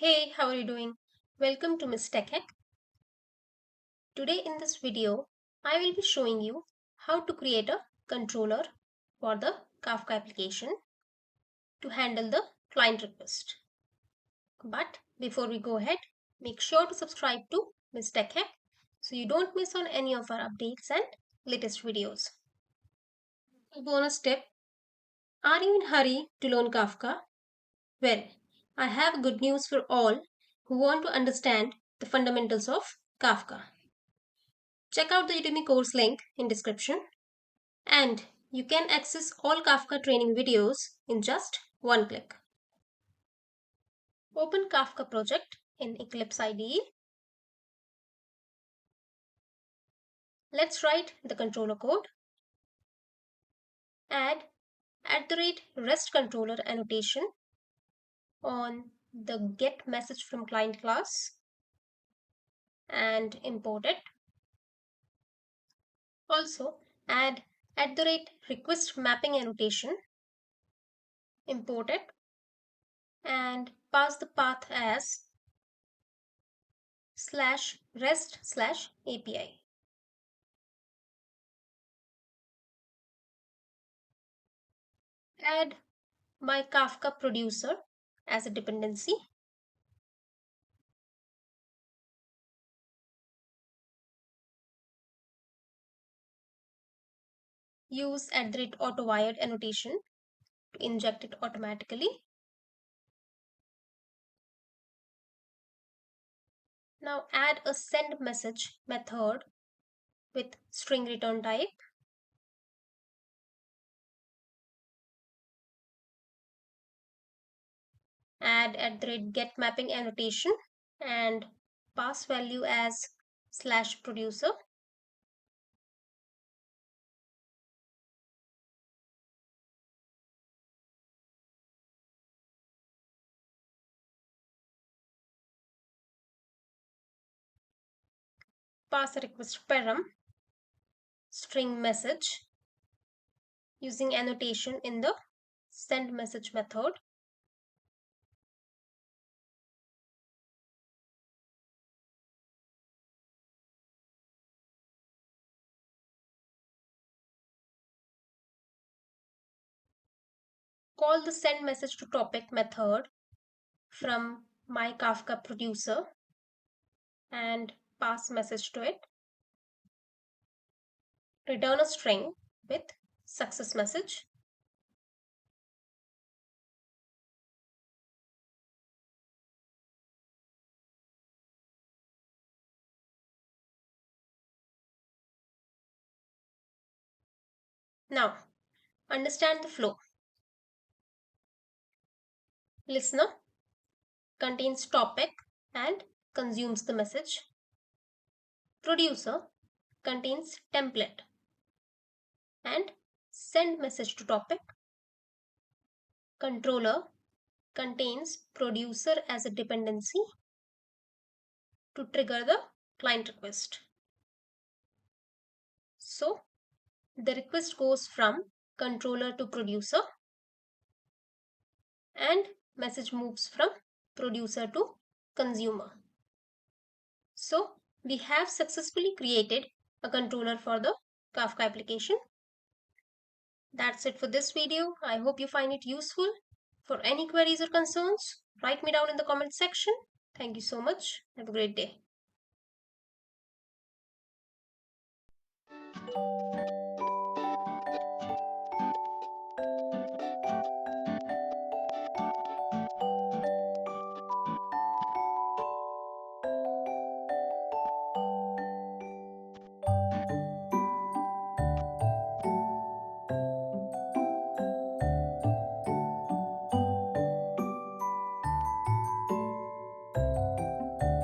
Hey, how are you doing? Welcome to Miss Tech Hack. Today in this video, I will be showing you how to create a controller for the Kafka application to handle the client request. But before we go ahead, make sure to subscribe to Miss Tech Hack so you don't miss on any of our updates and latest videos. Bonus tip: are you in a hurry to learn Kafka? Well, I have good news for all who want to understand the fundamentals of Kafka. Check out the Udemy course link in description, and you can access all Kafka training videos in just one click. Open Kafka project in Eclipse IDE. Let's write the controller code. Add @REST controller annotation on the get message from client class and import it. Also add @request mapping annotation, import it, and pass the path as /REST/API. Add my Kafka producer as a dependency. Use @autowired annotation to inject it automatically. Now add a send message method with string return type. Add @get mapping annotation and pass value as /producer. Pass a request param string message using annotation in the send message method. Call the send message to topic method from my Kafka producer and pass message to it. Return a string with success message. Now, understand the flow. Listener contains topic and consumes the message. Producer contains template and send message to topic. Controller contains producer as a dependency to trigger the client request. So, the request goes from controller to producer and message moves from producer to consumer. So we have successfully created a controller for the Kafka application. That's it for this video. I hope you find it useful. For any queries or concerns, write me down in the comment section. Thank you so much. Have a great day.